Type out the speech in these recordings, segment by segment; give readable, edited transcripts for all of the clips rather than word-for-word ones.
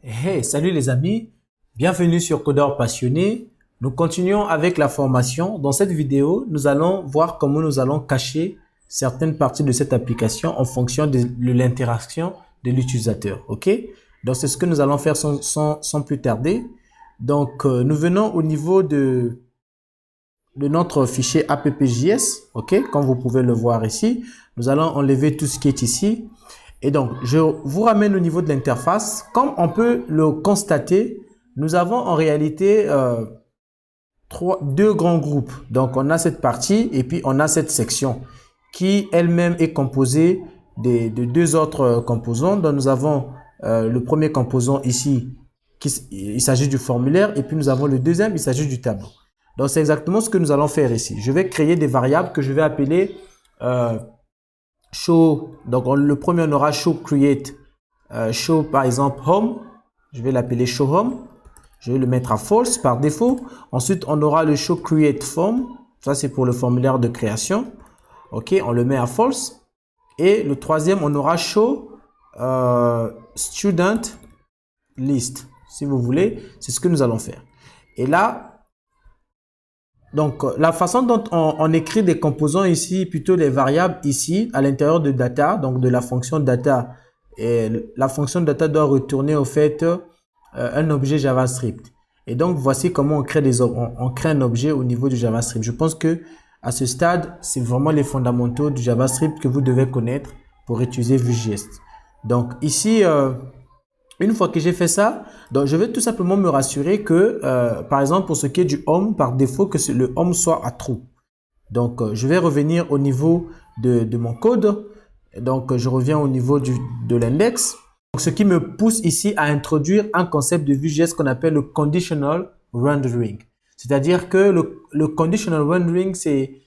Hey, salut les amis, bienvenue sur Codeur Passionné. Nous continuons avec la formation. Dans cette vidéo, nous allons voir comment nous allons cacher certaines parties de cette application en fonction de l'interaction de l'utilisateur. Ok? Donc, c'est ce que nous allons faire sans plus tarder. Donc, nous venons au niveau de notre fichier app.js. Ok? Comme vous pouvez le voir ici, nous allons enlever tout ce qui est ici. Et donc, je vous ramène au niveau de l'interface. Comme on peut le constater, nous avons en réalité deux grands groupes. Donc, on a cette partie et puis on a cette section qui elle-même est composée de deux autres composants. Donc, nous avons le premier composant ici, il s'agit du formulaire, et puis nous avons le deuxième, il s'agit du tableau. Donc, c'est exactement ce que nous allons faire ici. Je vais créer des variables que je vais appeler show. Donc, le premier, on aura show create. Show, par exemple, home. Je vais l'appeler show home. Je vais le mettre à false par défaut. Ensuite, on aura le show create form. Ça, c'est pour le formulaire de création. OK, on le met à false. Et le troisième, on aura show student list. Si vous voulez, c'est ce que nous allons faire. Et là, donc, la façon dont on écrit des composants ici, plutôt des variables ici, à l'intérieur de data, donc de la fonction data. Et la fonction data doit retourner au fait un objet JavaScript. Et donc, voici comment on crée on crée un objet au niveau du JavaScript. Je pense que à ce stade, c'est vraiment les fondamentaux du JavaScript que vous devez connaître pour utiliser Vue.js. Donc, ici, une fois que j'ai fait ça, donc je vais tout simplement me rassurer que, par exemple, pour ce qui est du home, par défaut, que le home soit à true. Donc, je vais revenir au niveau de mon code. Donc, je reviens au niveau de l'index. Ce qui me pousse ici à introduire un concept de Vue.js qu'on appelle le conditional rendering. C'est-à-dire que le conditional rendering, c'est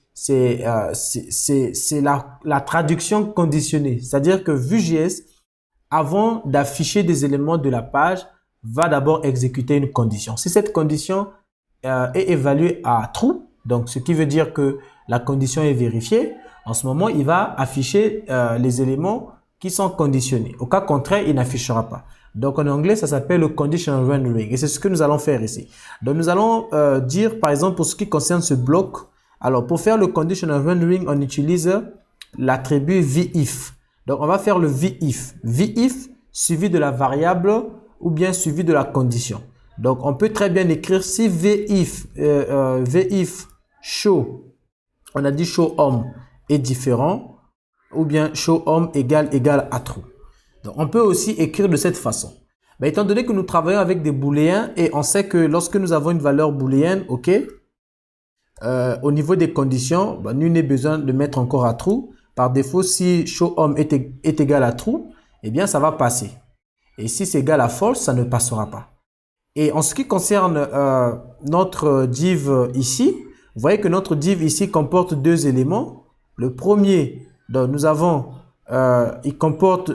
la traduction conditionnée. C'est-à-dire que Vue.js, avant d'afficher des éléments de la page, va d'abord exécuter une condition. Si cette condition est évaluée à true, donc ce qui veut dire que la condition est vérifiée, en ce moment, il va afficher les éléments qui sont conditionnés. Au cas contraire, il n'affichera pas. Donc en anglais, ça s'appelle le conditional rendering. Et c'est ce que nous allons faire ici. Donc nous allons dire, par exemple, pour ce qui concerne ce bloc, alors pour faire le conditional rendering, on utilise l'attribut VIF. Donc, on va faire le VIF. VIF suivi de la variable ou bien suivi de la condition. Donc, on peut très bien écrire si VIF, VIF show, on a dit show home est différent ou bien show home égale à true. Donc, on peut aussi écrire de cette façon. Mais étant donné que nous travaillons avec des booléens et on sait que lorsque nous avons une valeur booléenne, ok, au niveau des conditions, nul n'est besoin de mettre encore à true. Par défaut, si show home est égal à true, eh bien, ça va passer. Et si c'est égal à false, ça ne passera pas. Et en ce qui concerne notre div ici, vous voyez que notre div ici comporte deux éléments. Le premier, donc nous avons, il comporte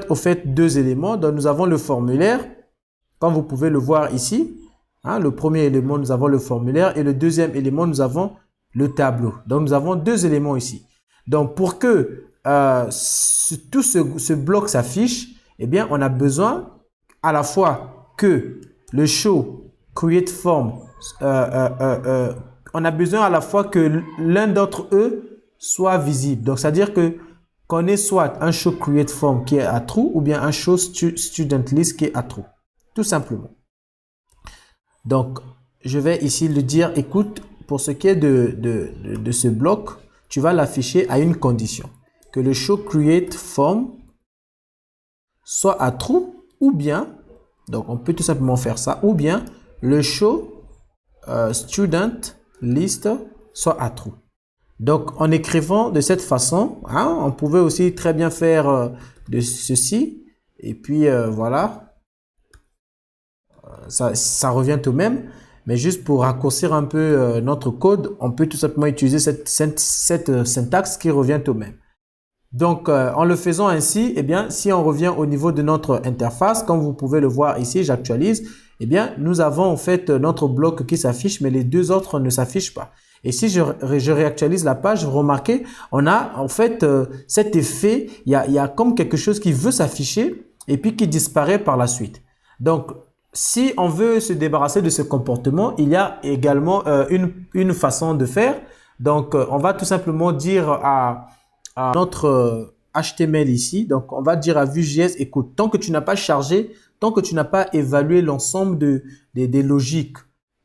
au fait deux éléments. Donc nous avons le formulaire, comme vous pouvez le voir ici. Hein, le premier élément, nous avons le formulaire et le deuxième élément, nous avons le tableau. Donc, nous avons deux éléments ici. Donc, pour que tout ce bloc s'affiche, eh bien, on a besoin à la fois que le show create form, on a besoin à la fois que l'un d'entre eux soit visible. Donc, c'est-à-dire que qu'on ait soit un show create form qui est à true ou bien un show student list qui est à true. Tout simplement. Donc, je vais ici le dire, écoute, pour ce qui est de ce bloc, tu vas l'afficher à une condition. Que le show create form soit à true ou bien, donc on peut tout simplement faire ça, ou bien le show student list soit à true. Donc en écrivant de cette façon, hein, on pouvait aussi très bien faire de ceci. Et puis voilà, ça revient tout de même. Mais juste pour raccourcir un peu notre code, on peut tout simplement utiliser cette syntaxe qui revient au même. Donc, en le faisant ainsi, eh bien, si on revient au niveau de notre interface, comme vous pouvez le voir ici, j'actualise, eh bien, nous avons en fait notre bloc qui s'affiche, mais les deux autres ne s'affichent pas. Et si je réactualise la page, vous remarquez, on a en fait cet effet, il y a comme quelque chose qui veut s'afficher, et puis qui disparaît par la suite. Donc, si on veut se débarrasser de ce comportement, il y a également une façon de faire. Donc, on va tout simplement dire à notre HTML ici, donc on va dire à Vue.js, écoute, tant que tu n'as pas chargé, tant que tu n'as pas évalué l'ensemble des logiques,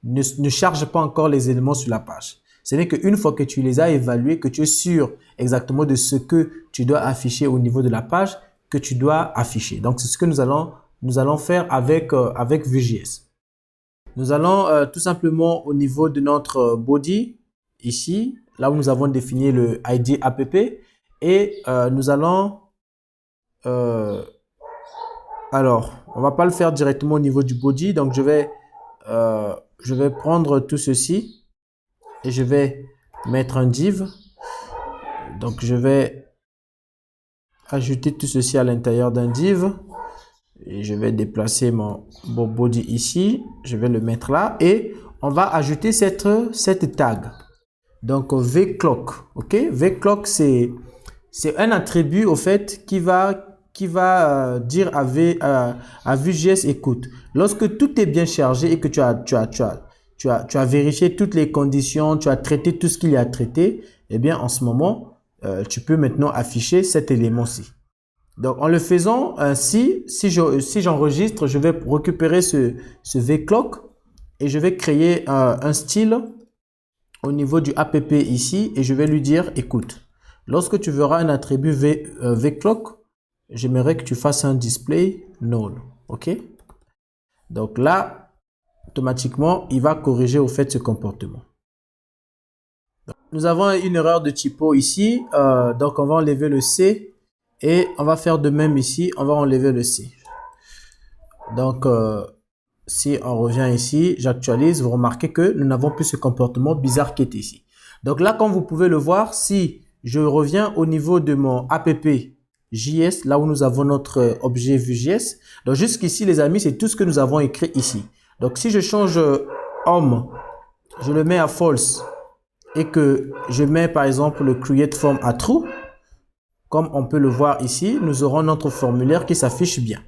ne charge pas encore les éléments sur la page. Ce n'est qu'une fois que tu les as évalués, que tu es sûr exactement de ce que tu dois afficher au niveau de la page, que tu dois afficher. Donc, c'est ce que nous allons faire avec Vue.js. Nous allons tout simplement au niveau de notre body, ici, là où nous avons défini le ID app, et nous allons... alors, on va pas le faire directement au niveau du body, donc je vais prendre tout ceci et je vais mettre un div. Donc, je vais ajouter tout ceci à l'intérieur d'un div. Et je vais déplacer mon body ici. Je vais le mettre là. Et on va ajouter cette tag. Donc, vclock. OK? Vclock, c'est un attribut, au fait, qui va dire à Vue.js, écoute, lorsque tout est bien chargé et que tu as vérifié toutes les conditions, tu as traité tout ce qu'il y a à traiter, eh bien, en ce moment, tu peux maintenant afficher cet élément-ci. Donc, en le faisant ainsi, si j'enregistre, je vais récupérer ce vclock et je vais créer un style au niveau du app ici et je vais lui dire, écoute, lorsque tu verras un attribut vclock, j'aimerais que tu fasses un display null. OK? Donc là, automatiquement, il va corriger au fait ce comportement. Nous avons une erreur de typo ici. Donc, on va enlever le C. Et on va faire de même ici, on va enlever le C. Donc, si on revient ici, j'actualise, vous remarquez que nous n'avons plus ce comportement bizarre qui est ici. Donc là, comme vous pouvez le voir, si je reviens au niveau de mon app.js, là où nous avons notre objet Vue.js, donc jusqu'ici, les amis, c'est tout ce que nous avons écrit ici. Donc, si je change home, je le mets à false et que je mets par exemple le create form à true, comme on peut le voir ici, nous aurons notre formulaire qui s'affiche bien.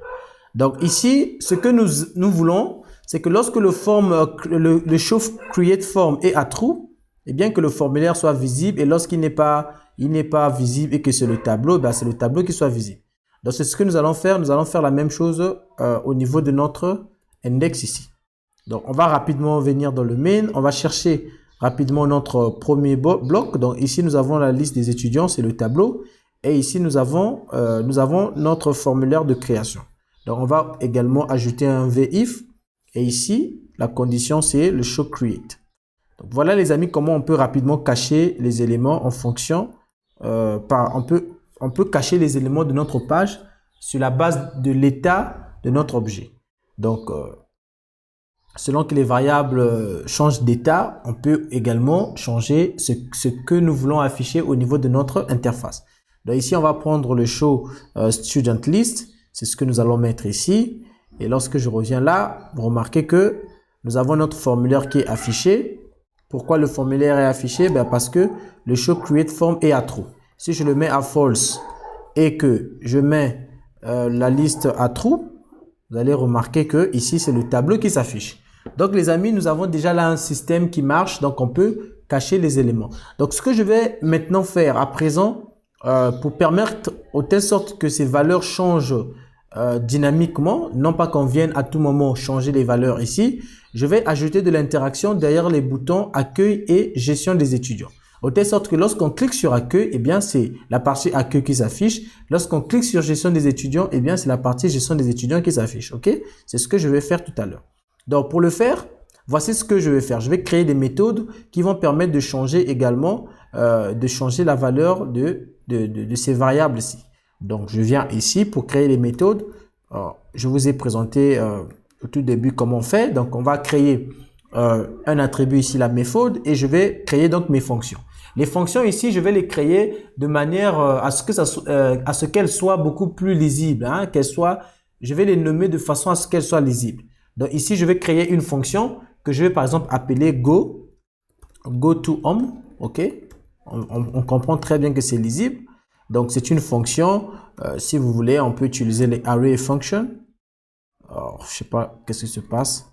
Donc ici, ce que nous voulons, c'est que lorsque le show create form est à true, eh bien que le formulaire soit visible, et lorsqu'il n'est pas visible et que c'est le tableau, ben c'est le tableau qui soit visible. Donc c'est ce que nous allons faire. Nous allons faire la même chose au niveau de notre index ici. Donc on va rapidement venir dans le main, on va chercher rapidement notre premier bloc. Donc ici nous avons la liste des étudiants, c'est le tableau. Et ici, nous avons notre formulaire de création. Donc, on va également ajouter un vif. Et ici, la condition, c'est le show create. Donc, voilà, les amis, comment on peut rapidement cacher les éléments en fonction. On peut cacher les éléments de notre page sur la base de l'état de notre objet. Donc, selon que les variables changent d'état, on peut également changer ce que nous voulons afficher au niveau de notre interface. Donc ici, on va prendre le show student list. C'est ce que nous allons mettre ici. Et lorsque je reviens là, vous remarquez que nous avons notre formulaire qui est affiché. Pourquoi le formulaire est affiché? Ben parce que le show create form est à true. Si je le mets à false et que je mets la liste à true, vous allez remarquer que ici, c'est le tableau qui s'affiche. Donc les amis, nous avons déjà là un système qui marche. Donc on peut cacher les éléments. Donc ce que je vais maintenant faire à présent, pour permettre de telle sorte que ces valeurs changent dynamiquement, non pas qu'on vienne à tout moment changer les valeurs ici, je vais ajouter de l'interaction derrière les boutons accueil et gestion des étudiants. De telle sorte que lorsqu'on clique sur accueil, eh bien c'est la partie accueil qui s'affiche. Lorsqu'on clique sur gestion des étudiants, eh bien c'est la partie gestion des étudiants qui s'affiche. OK? C'est ce que je vais faire tout à l'heure. Donc pour le faire, voici ce que je vais faire. Je vais créer des méthodes qui vont permettre de changer également, de changer la valeur de ces variables ici. Donc, je viens ici pour créer les méthodes. Alors, je vous ai présenté au tout début comment on fait. Donc, on va créer un attribut ici, la méthode, et je vais créer donc mes fonctions. Les fonctions ici, je vais les créer de manière à ce qu'elles soient beaucoup plus lisibles. Hein, je vais les nommer de façon à ce qu'elles soient lisibles. Donc, ici, je vais créer une fonction que je vais par exemple appeler go to home. OK? On comprend très bien que c'est lisible. Donc, c'est une fonction. Si vous voulez, on peut utiliser les array functions. Alors, je sais pas qu'est-ce qui se passe.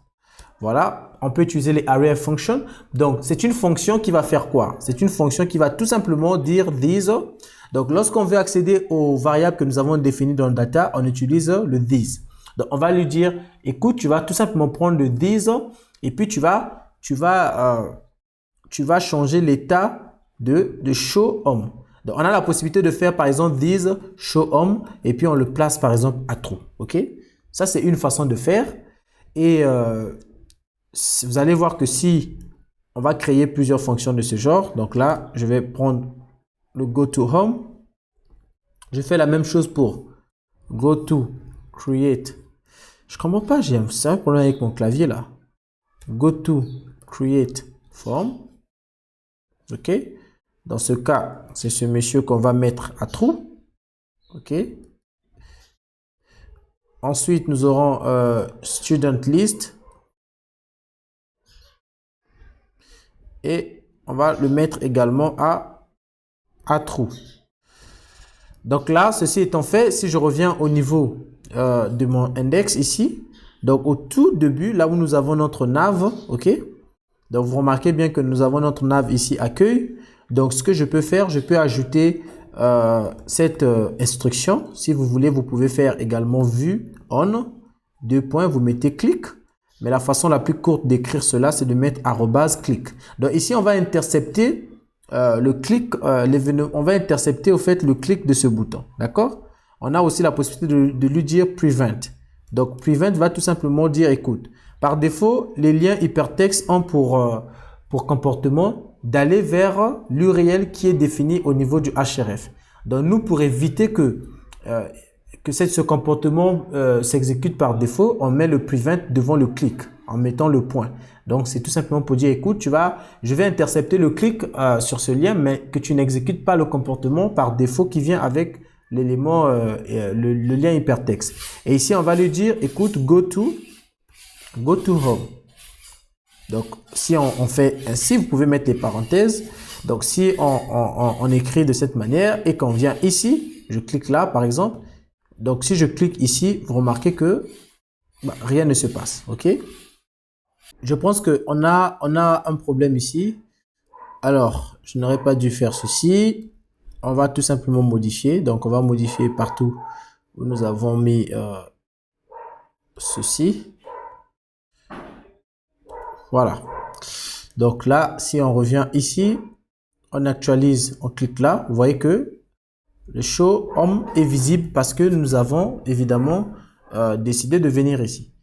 Voilà, on peut utiliser les array functions. Donc, c'est une fonction qui va faire quoi? C'est une fonction qui va tout simplement dire these. Donc, lorsqu'on veut accéder aux variables que nous avons définies dans le data, on utilise le these. Donc, on va lui dire, écoute, tu vas tout simplement prendre le these et puis tu vas changer l'état de show home. Donc, on a la possibilité de faire par exemple these show home et puis on le place par exemple à true. OK? Ça, c'est une façon de faire. Et vous allez voir que si on va créer plusieurs fonctions de ce genre, donc là, je vais prendre le go to home. Je fais la même chose pour go to create. Je comprends pas, j'ai un problème avec mon clavier là. Go to create form. OK? Dans ce cas, c'est ce monsieur qu'on va mettre à true. OK? Ensuite, nous aurons student list. Et on va le mettre également à true. Donc là, ceci étant fait, si je reviens au niveau de mon index ici, donc au tout début, là où nous avons notre nav, OK? Donc vous remarquez bien que nous avons notre nav ici accueil. Donc ce que je peux faire, je peux ajouter cette instruction. Si vous voulez, vous pouvez faire également vue on, deux points, vous mettez clic. Mais la façon la plus courte d'écrire cela, c'est de mettre @click. Donc ici, on va intercepter le clic, on va intercepter au fait le clic de ce bouton. D'accord? On a aussi la possibilité de lui dire prevent. Donc prevent va tout simplement dire, écoute, par défaut, les liens hypertextes ont pour comportement d'aller vers l'URL qui est défini au niveau du href. Donc nous, pour éviter que ce comportement s'exécute par défaut, on met le prevent devant le clic en mettant le point. Donc, c'est tout simplement pour dire, écoute, je vais intercepter le clic sur ce lien, mais que tu n'exécutes pas le comportement par défaut qui vient avec l'élément, le lien hypertexte. Et ici, on va lui dire, écoute, go to home. Donc, si on fait ainsi, vous pouvez mettre les parenthèses. Donc, si on écrit de cette manière et qu'on vient ici, je clique là, par exemple. Donc, si je clique ici, vous remarquez que rien ne se passe. OK? Je pense qu'on a un problème ici. Alors, je n'aurais pas dû faire ceci. On va tout simplement modifier. Donc, on va modifier partout où nous avons mis ceci. Voilà. Donc là, si on revient ici, on actualise, on clique là. Vous voyez que le show home est visible parce que nous avons évidemment décidé de venir ici.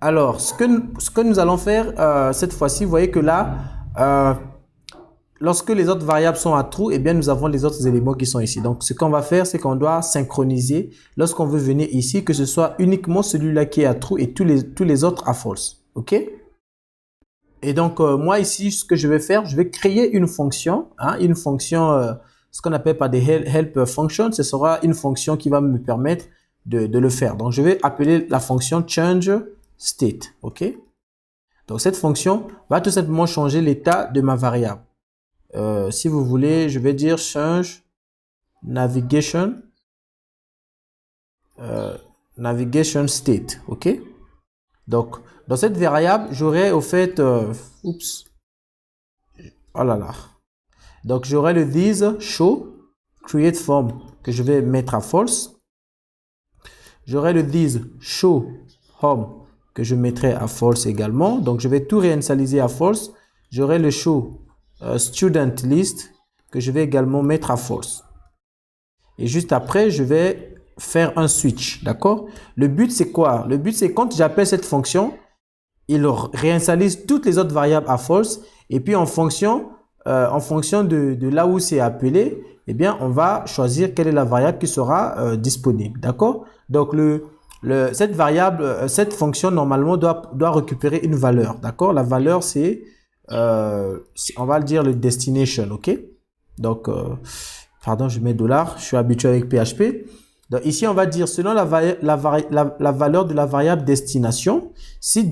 Alors, ce que nous allons faire cette fois-ci, vous voyez que là, lorsque les autres variables sont à true, eh bien, nous avons les autres éléments qui sont ici. Donc, ce qu'on va faire, c'est qu'on doit synchroniser lorsqu'on veut venir ici, que ce soit uniquement celui-là qui est à true et tous les autres à false. OK? Et donc, moi ici, ce que je vais faire, je vais créer une fonction, ce qu'on appelle par des help functions. Ce sera une fonction qui va me permettre de le faire. Donc, je vais appeler la fonction change state. OK? Donc, cette fonction va tout simplement changer l'état de ma variable. Si vous voulez, je vais dire change navigation state. OK? Donc, dans cette variable, j'aurai au fait, oh là là. Donc, j'aurai le this show create form que je vais mettre à false. J'aurai le this show home que je mettrai à false également. Donc, je vais tout réinitialiser à false. J'aurai le show student list que je vais également mettre à false. Et juste après, je vais faire un switch. D'accord? Le but, c'est quoi? Le but, c'est quand j'appelle cette fonction, il réinitialise toutes les autres variables à false. Et puis, en fonction de là où c'est appelé, eh bien, on va choisir quelle est la variable qui sera disponible. D'accord? Donc, cette fonction, normalement, doit récupérer une valeur. D'accord? La valeur, c'est, on va le dire, le destination. OK? Donc, pardon, je mets $. Je suis habitué avec PHP. Donc, ici, on va dire, selon la valeur de la variable destination, si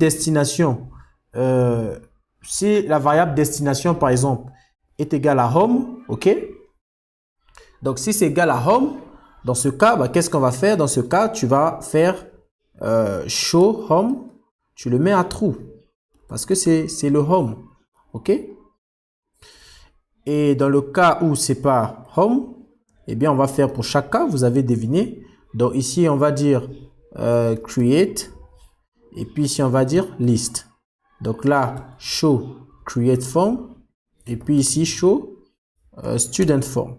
la variable destination, par exemple, est égale à home, OK? Donc, si c'est égal à home, dans ce cas, bah, qu'est-ce qu'on va faire? Dans ce cas, tu vas faire show home, tu le mets à true parce que c'est le home. OK? Et dans le cas où c'est pas home, eh bien, on va faire pour chaque cas, vous avez deviné. Donc, ici, on va dire create. Et puis, ici, on va dire list. Donc là, show create form. Et puis ici, show student form.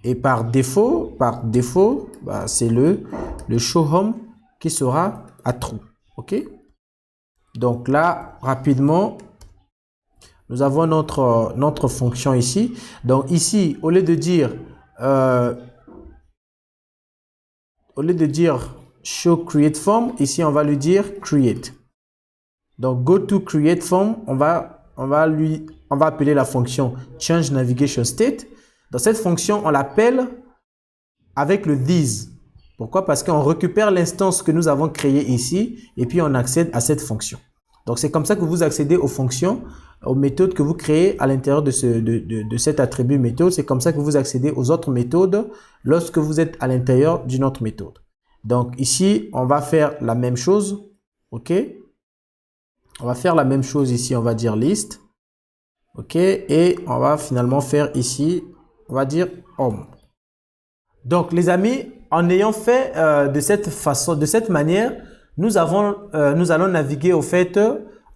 Et par défaut, bah, c'est le show home qui sera à true. OK? Donc là, rapidement, nous avons notre fonction ici. Donc ici, au lieu de dire show create form, ici on va lui dire create. Donc go to create form, on va appeler la fonction change navigation state. Dans cette fonction, on l'appelle avec le this. Pourquoi? Parce qu'on récupère l'instance que nous avons créée ici et puis on accède à cette fonction. Donc c'est comme ça que vous accédez aux fonctions, aux méthodes que vous créez à l'intérieur de cet attribut méthode. C'est comme ça que vous accédez aux autres méthodes lorsque vous êtes à l'intérieur d'une autre méthode. Donc ici, on va faire la même chose. OK? On va faire la même chose ici. On va dire list. OK? Et on va finalement faire ici, on va dire home. Donc les amis, en ayant fait de cette façon, de cette manière, nous allons naviguer au fait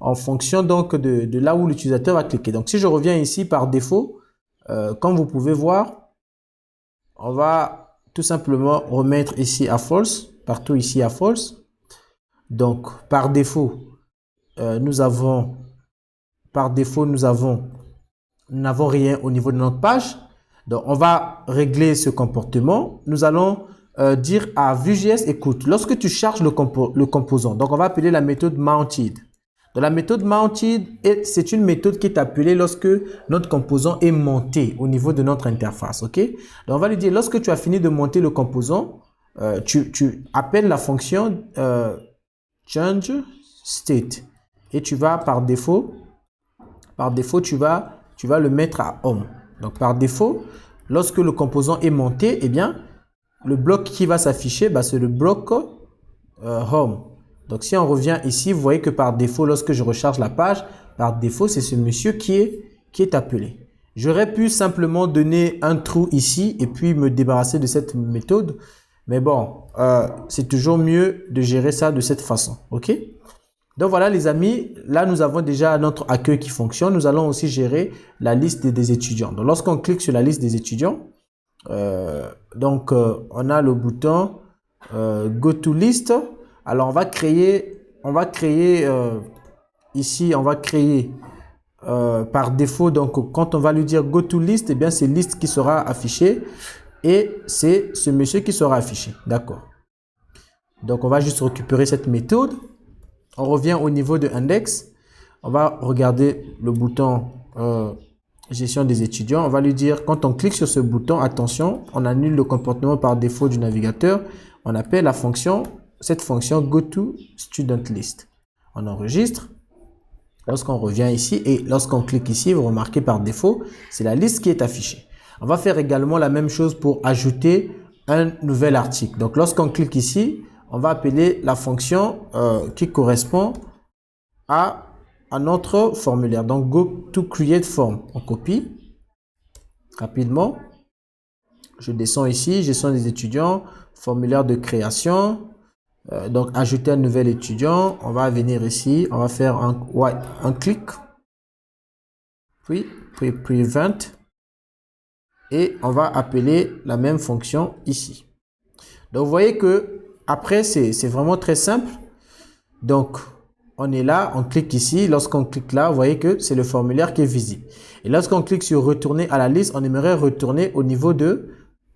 en fonction donc de là où l'utilisateur va cliquer. Donc si je reviens ici par défaut, comme vous pouvez voir, on va tout simplement remettre ici à false, partout ici à false. Donc par défaut, nous n'avons rien au niveau de notre page. Donc on va régler ce comportement. Nous allons dire à Vue.js, écoute, lorsque tu charges le composant, donc on va appeler la méthode mounted. Donc la méthode mounted, c'est une méthode qui est appelée lorsque notre composant est monté au niveau de notre interface. OK? Donc on va lui dire, lorsque tu as fini de monter le composant, tu appelles la fonction change state et tu vas par défaut tu vas le mettre à home. Donc par défaut, lorsque le composant est monté, eh bien le bloc qui va s'afficher, bah, c'est le bloc home. Donc si on revient ici, vous voyez que par défaut, lorsque je recharge la page, par défaut, c'est ce monsieur qui est appelé. J'aurais pu simplement donner un trou ici et puis me débarrasser de cette méthode. Mais bon, c'est toujours mieux de gérer ça de cette façon. OK? Donc voilà les amis, là nous avons déjà notre accueil qui fonctionne. Nous allons aussi gérer la liste des étudiants. Donc lorsqu'on clique sur la liste des étudiants, on a le bouton Go to List. Alors on va créer ici, on va créer par défaut. Donc quand on va lui dire Go to List, eh bien c'est liste qui sera affichée et c'est ce monsieur qui sera affiché. D'accord. Donc on va juste récupérer cette méthode. On revient au niveau de index. On va regarder le bouton gestion des étudiants. On va lui dire, quand on clique sur ce bouton, attention, on annule le comportement par défaut du navigateur. On appelle cette fonction GoToStudentList. On enregistre. Lorsqu'on revient ici et lorsqu'on clique ici, vous remarquez par défaut, c'est la liste qui est affichée. On va faire également la même chose pour ajouter un nouvel article. Donc lorsqu'on clique ici, on va appeler la fonction qui correspond à notre formulaire. Donc, go to create form. On copie rapidement. Je descends ici, gestion des étudiants, formulaire de création. Donc, ajouter un nouvel étudiant. On va venir ici, on va faire un clic. Puis prevent. Et on va appeler la même fonction ici. Donc, vous voyez que après, c'est vraiment très simple. Donc, on est là, on clique ici. Lorsqu'on clique là, vous voyez que c'est le formulaire qui est visible. Et lorsqu'on clique sur retourner à la liste, on aimerait retourner au niveau de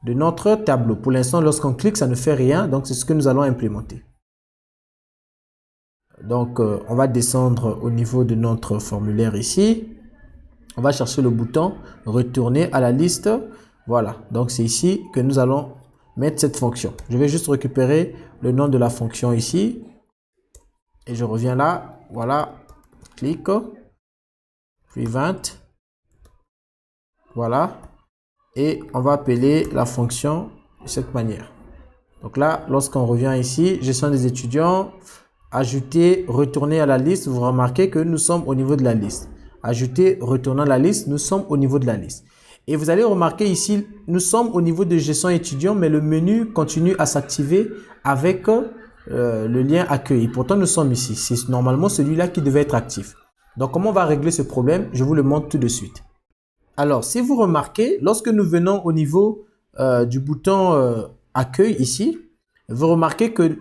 notre tableau. Pour l'instant, lorsqu'on clique, ça ne fait rien. Donc, c'est ce que nous allons implémenter. Donc, on va descendre au niveau de notre formulaire ici. On va chercher le bouton retourner à la liste. Voilà. Donc, c'est ici que nous allons mettre cette fonction. Je vais juste récupérer le nom de la fonction ici. Et je reviens là. Voilà. Clic. Prevent. Voilà. et on va appeler la fonction de cette manière. Donc là, lorsqu'on revient ici, gestion des étudiants, ajouter, retourner à la liste, vous remarquez que nous sommes au niveau de la liste. Ajouter, retourner à la liste, nous sommes au niveau de la liste. Et vous allez remarquer ici, nous sommes au niveau de gestion étudiant, mais le menu continue à s'activer avec le lien accueil. Et pourtant, nous sommes ici. C'est normalement celui-là qui devait être actif. Donc, comment on va régler ce problème? Je vous le montre tout de suite. Alors, si vous remarquez, lorsque nous venons au niveau du bouton accueil ici, vous remarquez que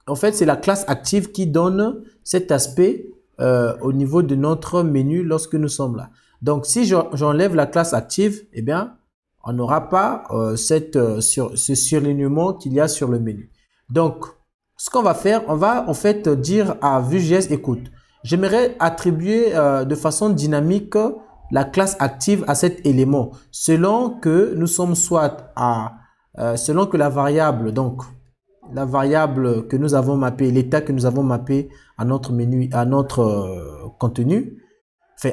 en fait, c'est la classe active qui donne cet aspect au niveau de notre menu lorsque nous sommes là. Donc, si j'enlève la classe active, eh bien, on n'aura pas ce surlignement qu'il y a sur le menu. Donc, ce qu'on va faire, on va en fait dire à Vue.js, écoute, j'aimerais attribuer de façon dynamique la classe active à cet élément selon que nous sommes soit selon que la variable, donc la variable que nous avons mappée, l'état que nous avons mappé à notre menu, à notre contenu,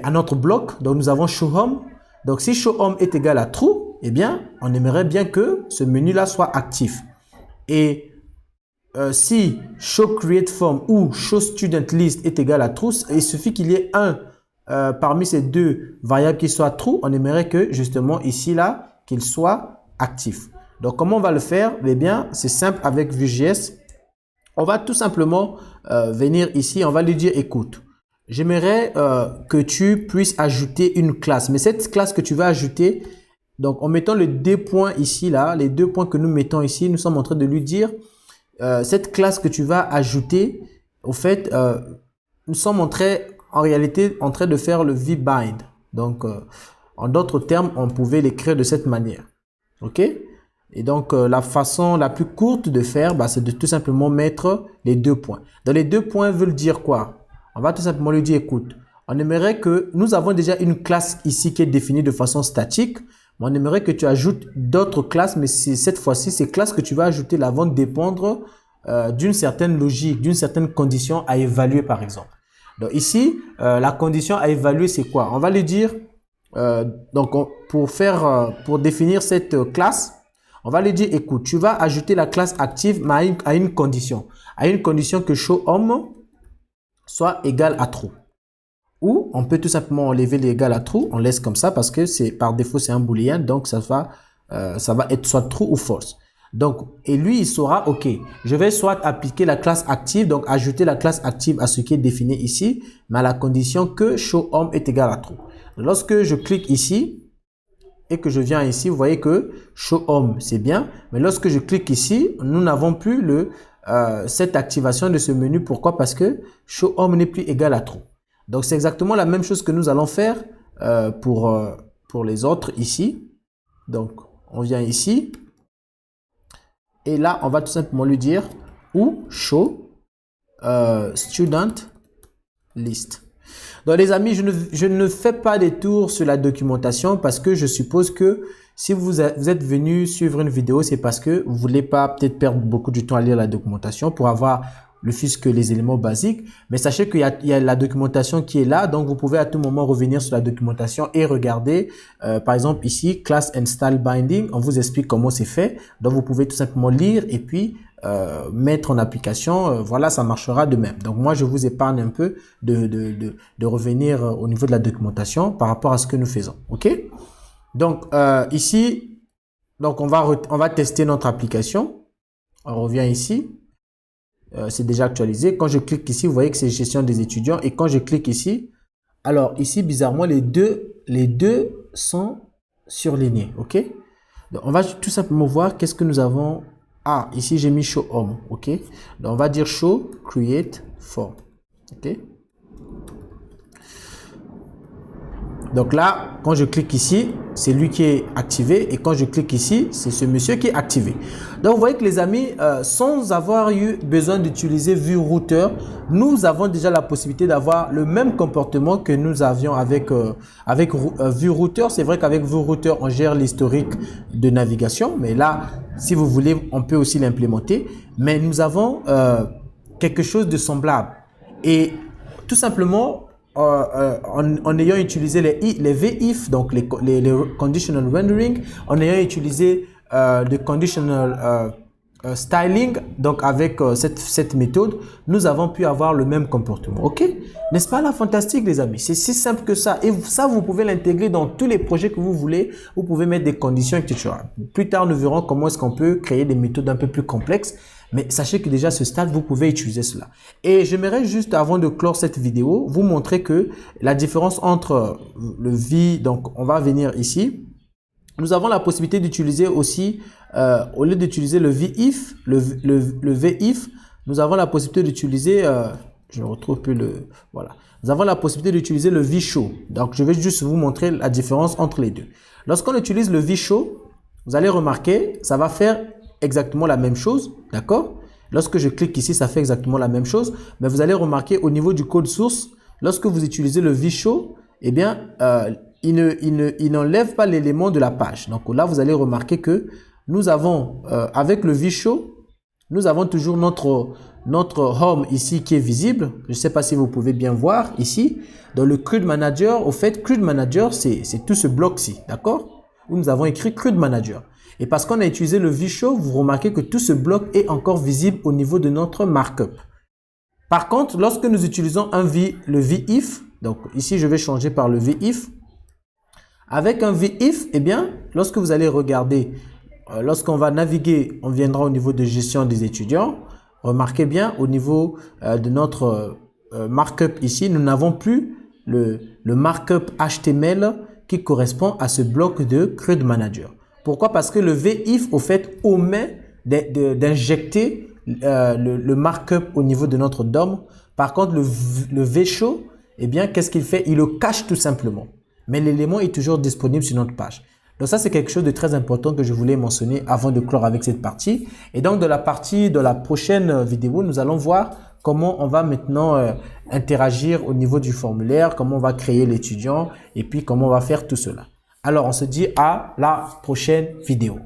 à notre bloc. Donc nous avons showHome. Donc si showHome est égal à true, eh bien on aimerait bien que ce menu là soit actif. Et si showCreateForm ou showStudentList est égal à true, il suffit qu'il y ait un parmi ces deux variables qui soit true, on aimerait que justement ici là qu'il soit actif. Donc, comment on va le faire? Eh bien, c'est simple avec Vue.js. On va tout simplement venir ici, on va lui dire, écoute, j'aimerais que tu puisses ajouter une classe. Mais cette classe que tu vas ajouter, donc en mettant les deux points ici, là, les deux points que nous mettons ici, nous sommes en train de lui dire, cette classe que tu vas ajouter, au fait, nous sommes en réalité en train de faire le vbind. Donc, en d'autres termes, on pouvait l'écrire de cette manière. OK? Et donc, la façon la plus courte de faire, c'est de tout simplement mettre les deux points. Dans les deux points veulent dire quoi? On va tout simplement lui dire, écoute, on aimerait que nous avons déjà une classe ici qui est définie de façon statique. Mais on aimerait que tu ajoutes d'autres classes, mais cette fois-ci, ces classes que tu vas ajouter là vont dépendre d'une certaine logique, d'une certaine condition à évaluer, par exemple. Donc ici, la condition à évaluer, c'est quoi? On va lui dire, pour définir cette classe, on va lui dire, écoute, tu vas ajouter la classe active mais à une condition. À une condition que showHome soit égal à true. Ou on peut tout simplement enlever l'égal à true. On laisse comme ça parce que par défaut, c'est un booléen. Donc, ça va être soit true ou false. Donc, et lui, il saura, OK, je vais soit appliquer la classe active, donc ajouter la classe active à ce qui est défini ici, mais à la condition que showHome est égal à true. Lorsque je clique ici, et que je viens ici, vous voyez que showHome, c'est bien. Mais lorsque je clique ici, nous n'avons plus cette activation de ce menu. Pourquoi? Parce que showHome n'est plus égal à true. Donc, c'est exactement la même chose que nous allons faire pour les autres ici. Donc, on vient ici. Et là, on va tout simplement lui dire ou show student list. Donc les amis, je ne fais pas des tours sur la documentation parce que je suppose que si vous êtes venu suivre une vidéo, c'est parce que vous voulez pas peut-être perdre beaucoup de temps à lire la documentation pour avoir le fût que les éléments basiques. Mais sachez qu'il y a la documentation qui est là, donc vous pouvez à tout moment revenir sur la documentation et regarder. Par exemple ici, class and style binding, on vous explique comment c'est fait. Donc vous pouvez tout simplement lire et puis mettre en application, voilà, ça marchera de même. Donc moi je vous épargne un peu de revenir au niveau de la documentation par rapport à ce que nous faisons. OK? Donc ici, donc on va tester notre application. On revient ici. C'est déjà actualisé. Quand je clique ici, vous voyez que c'est gestion des étudiants. Et quand je clique ici, alors ici bizarrement les deux sont surlignés. OK? Donc on va tout simplement voir qu'est-ce que nous avons. Ah, ici j'ai mis showHome, ok. Donc on va dire showCreateForm, ok. Donc là, quand je clique ici, c'est lui qui est activé et quand je clique ici, c'est ce monsieur qui est activé. Donc vous voyez que les amis, sans avoir eu besoin d'utiliser VueRouter, nous avons déjà la possibilité d'avoir le même comportement que nous avions avec VueRouter. C'est vrai qu'avec VueRouter, on gère l'historique de navigation, mais là, si vous voulez, on peut aussi l'implémenter. Mais nous avons quelque chose de semblable. Et tout simplement, en ayant utilisé les VIF, donc les conditional rendering, en ayant utilisé le conditional styling, donc avec cette méthode, nous avons pu avoir le même comportement. Ok? N'est-ce pas là, fantastique les amis? C'est si simple que ça. Et ça, vous pouvez l'intégrer dans tous les projets que vous voulez. Vous pouvez mettre des conditions, etc. Plus tard, nous verrons comment est-ce qu'on peut créer des méthodes un peu plus complexes. Mais sachez que déjà à ce stade, vous pouvez utiliser cela. Et j'aimerais juste, avant de clore cette vidéo, vous montrer que la différence entre le V, donc on va venir ici. Nous avons la possibilité d'utiliser aussi, au lieu d'utiliser le VIF, le VIF, nous avons la possibilité d'utiliser, je ne retrouve plus le, voilà. Nous avons la possibilité d'utiliser le VShow. Donc, je vais juste vous montrer la différence entre les deux. Lorsqu'on utilise le VShow, vous allez remarquer, ça va faire exactement la même chose, d'accord? Lorsque je clique ici, ça fait exactement la même chose, mais vous allez remarquer au niveau du code source, lorsque vous utilisez le VShow, eh bien, il n'enlève pas l'élément de la page. Donc là, vous allez remarquer que nous avons, avec le VShow, nous avons toujours notre home ici qui est visible. Je ne sais pas si vous pouvez bien voir ici. Dans le CRUD Manager, au fait, CRUD Manager, c'est tout ce bloc-ci, d'accord? Où nous avons écrit CRUD Manager. Et parce qu'on a utilisé le VShow, vous remarquez que tout ce bloc est encore visible au niveau de notre markup. Par contre, lorsque nous utilisons le VIF, donc ici je vais changer par le VIF. Avec un VIF, eh bien, lorsque vous allez regarder, lorsqu'on va naviguer, on viendra au niveau de gestion des étudiants. Remarquez bien, au niveau de notre markup ici, nous n'avons plus le markup HTML qui correspond à ce bloc de CRUD Manager. Pourquoi? Parce que le VIF, au fait, omet d'injecter le markup au niveau de notre DOM. Par contre, le VShow, eh bien, qu'est-ce qu'il fait? Il le cache tout simplement. Mais l'élément est toujours disponible sur notre page. Donc ça, c'est quelque chose de très important que je voulais mentionner avant de clore avec cette partie. Et donc, de la prochaine vidéo, nous allons voir comment on va maintenant interagir au niveau du formulaire, comment on va créer l'étudiant et puis comment on va faire tout cela. Alors, on se dit à la prochaine vidéo.